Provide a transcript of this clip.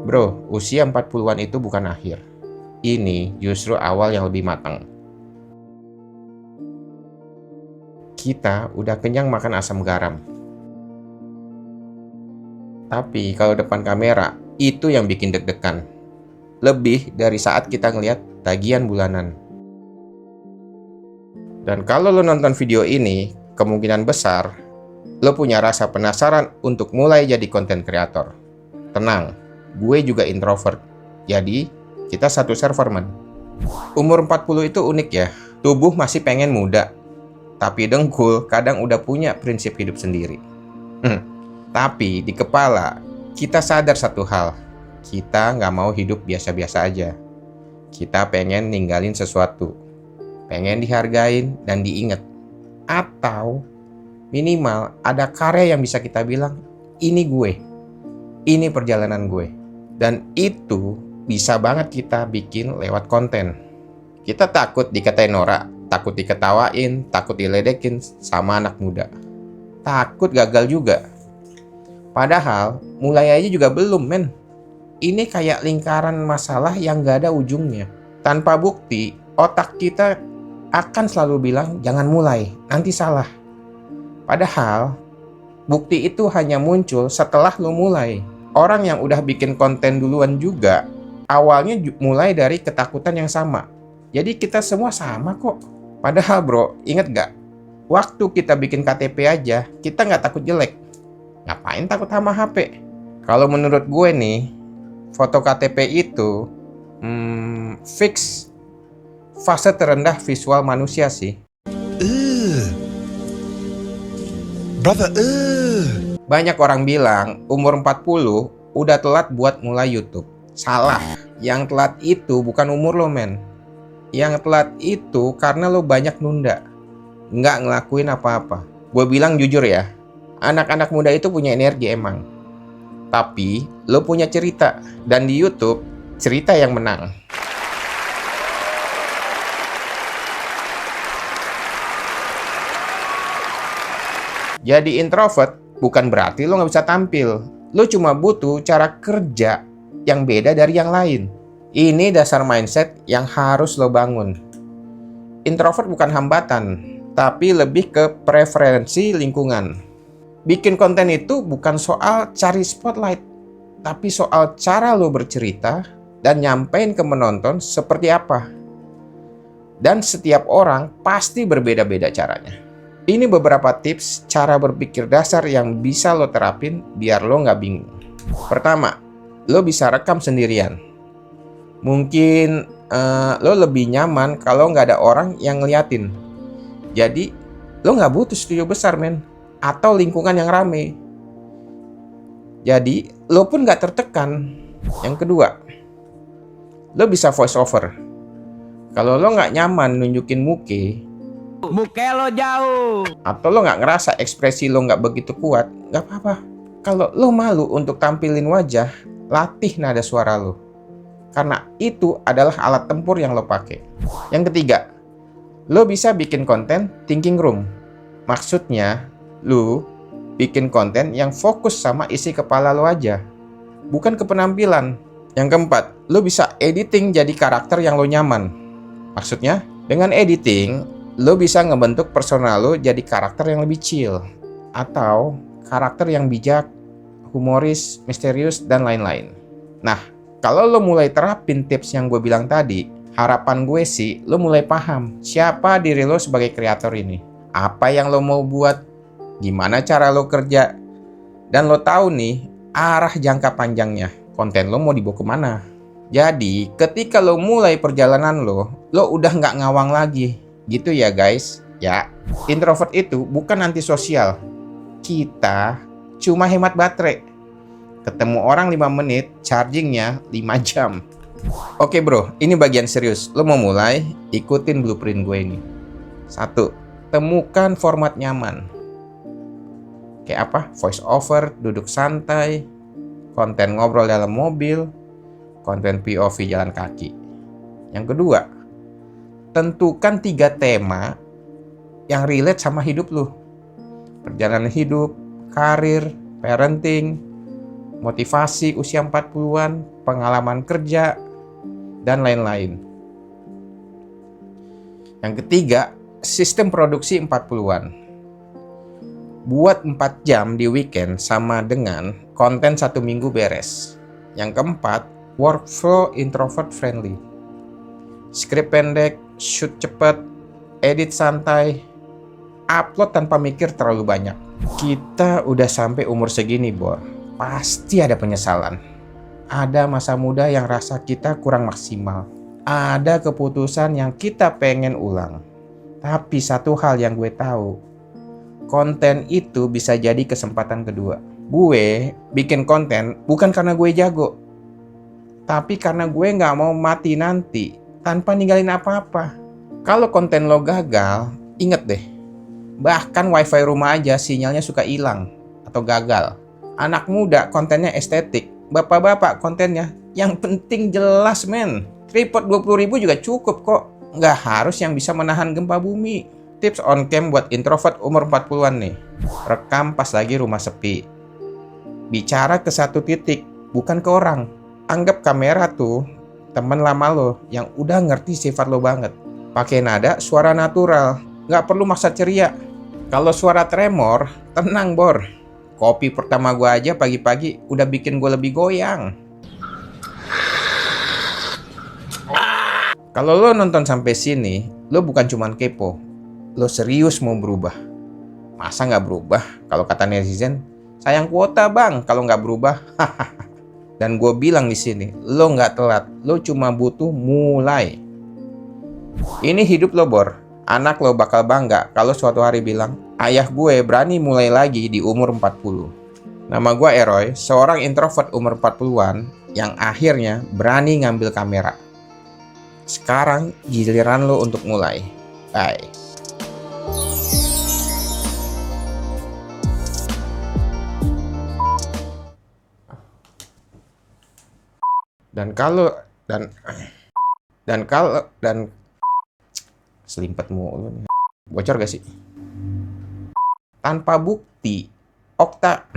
Bro, usia 40-an itu bukan akhir. Ini justru awal yang lebih matang. Kita udah kenyang makan asam garam. Tapi kalau depan kamera, itu yang bikin deg-degan. Lebih dari saat kita ngeliat tagihan bulanan. Dan kalau lo nonton video ini, kemungkinan besar lo punya rasa penasaran untuk mulai jadi konten kreator. Tenang, gue juga introvert. Jadi, kita satu server, man. Umur 40 itu unik ya. Tubuh masih pengen muda, tapi dengkul kadang udah punya prinsip hidup sendiri. Tapi di kepala, kita sadar satu hal. Kita nggak mau hidup biasa-biasa aja. Kita pengen ninggalin sesuatu. Pengen dihargain dan diingat. Atau minimal ada karya yang bisa kita bilang, ini gue. Ini perjalanan gue. Dan itu bisa banget kita bikin lewat konten. Kita takut dikatain norak, takut diketawain, takut diledekin sama anak muda. Takut gagal juga. Padahal mulai aja juga belum, men. Ini kayak lingkaran masalah yang gak ada ujungnya. Tanpa bukti, otak kita akan selalu bilang jangan mulai, nanti salah. Padahal bukti itu hanya muncul setelah lo mulai. Orang yang udah bikin konten duluan juga awalnya mulai dari ketakutan yang sama. Jadi kita semua sama kok. Padahal bro, inget gak? Waktu kita bikin KTP aja, kita gak takut jelek. Ngapain takut sama HP? Kalau menurut gue nih, foto KTP itu fix fase terendah visual manusia sih. Banyak orang bilang umur 40 udah telat buat mulai YouTube. Salah. Yang telat itu bukan umur lo, men. Yang telat itu karena lo banyak nunda. Nggak ngelakuin apa-apa. Gue bilang jujur ya, anak-anak muda itu punya energi emang. Tapi lo punya cerita. Dan di YouTube, cerita yang menang. Jadi introvert bukan berarti lo nggak bisa tampil. Lo cuma butuh cara kerja yang beda dari yang lain. Ini dasar mindset yang harus lo bangun. Introvert bukan hambatan, tapi lebih ke preferensi lingkungan. Bikin konten itu bukan soal cari spotlight, tapi soal cara lo bercerita dan nyampein ke menonton seperti apa. Dan setiap orang pasti berbeda-beda caranya. Ini beberapa tips cara berpikir dasar yang bisa lo terapin biar lo nggak bingung. Pertama, lo bisa rekam sendirian. Mungkin lo lebih nyaman kalau nggak ada orang yang ngeliatin. Jadi, lo nggak butuh studio besar, men. Atau lingkungan yang rame. Jadi, lo pun nggak tertekan. Yang kedua, lo bisa voice over. Kalau lo nggak nyaman nunjukin muke lo jauh, atau lo nggak ngerasa ekspresi lo nggak begitu kuat, nggak apa-apa. Kalau lo malu untuk tampilin wajah, latih nada suara lo. Karena itu adalah alat tempur yang lo pakai. Yang ketiga, lo bisa bikin konten thinking room. Maksudnya, lo bikin konten yang fokus sama isi kepala lo aja, bukan ke penampilan. Yang keempat, lo bisa editing jadi karakter yang lo nyaman. Maksudnya, dengan editing, lo bisa ngebentuk personal lo jadi karakter yang lebih chill, atau karakter yang bijak, humoris, misterius, dan lain-lain. Nah, kalau lo mulai terapin tips yang gue bilang tadi, harapan gue sih lo mulai paham siapa diri lo sebagai kreator ini. Apa yang lo mau buat, gimana cara lo kerja, dan lo tahu nih arah jangka panjangnya, konten lo mau dibawa kemana. Jadi, ketika lo mulai perjalanan lo udah nggak ngawang lagi. Gitu ya guys. Ya, introvert itu bukan antisosial. Kita cuma hemat baterai. Ketemu orang 5 menit, chargingnya 5 jam. Oke bro, ini bagian serius. Lo mau mulai, ikutin blueprint gue ini. 1. Temukan format nyaman. Kayak apa? Voice over, duduk santai, konten ngobrol dalam mobil, konten POV jalan kaki. Yang kedua, tentukan 3 tema yang relate sama hidup lo. Perjalanan hidup, karir, parenting, motivasi usia 40-an, pengalaman kerja, dan lain-lain. Yang ketiga, sistem produksi 40-an. Buat 4 jam di weekend sama dengan konten 1 minggu beres. Yang keempat, workflow introvert friendly. Skrip pendek, shoot cepet, edit santai, upload tanpa mikir terlalu banyak. Kita udah sampai umur segini, Bor. Pasti ada penyesalan. Ada masa muda yang rasa kita kurang maksimal. Ada keputusan yang kita pengen ulang. Tapi satu hal yang gue tahu, konten itu bisa jadi kesempatan kedua. Gue bikin konten bukan karena gue jago, tapi karena gue nggak mau mati nanti tanpa ninggalin apa-apa. Kalau konten lo gagal, inget deh, bahkan wifi rumah aja sinyalnya suka hilang atau gagal. Anak muda kontennya estetik, bapak-bapak kontennya yang penting jelas, men. Tripod 20.000 juga cukup kok. Nggak harus yang bisa menahan gempa bumi. Tips on cam buat introvert umur 40-an nih. Rekam pas lagi rumah sepi. Bicara ke satu titik, bukan ke orang. Anggap kamera tuh temen lama lo yang udah ngerti sifat lo banget. Pakai nada suara natural, nggak perlu maksa ceria. Kalau suara tremor, tenang, Bor. Kopi pertama gue aja pagi-pagi udah bikin gue lebih goyang. Kalau lo nonton sampai sini, lo bukan cuman kepo, lo serius mau berubah. Masa nggak berubah? Kalau kata netizen, sayang kuota bang kalau nggak berubah. Dan gue bilang di sini, lo nggak telat, lo cuma butuh mulai. Ini hidup lo, Bor. Anak lo bakal bangga kalau suatu hari bilang, ayah gue berani mulai lagi di umur 40. Nama gue Eroy, seorang introvert umur 40-an yang akhirnya berani ngambil kamera. Sekarang giliran lo untuk mulai. Bye. Dan selimpet mulu nih. Bocor gak sih? Tanpa bukti, Okta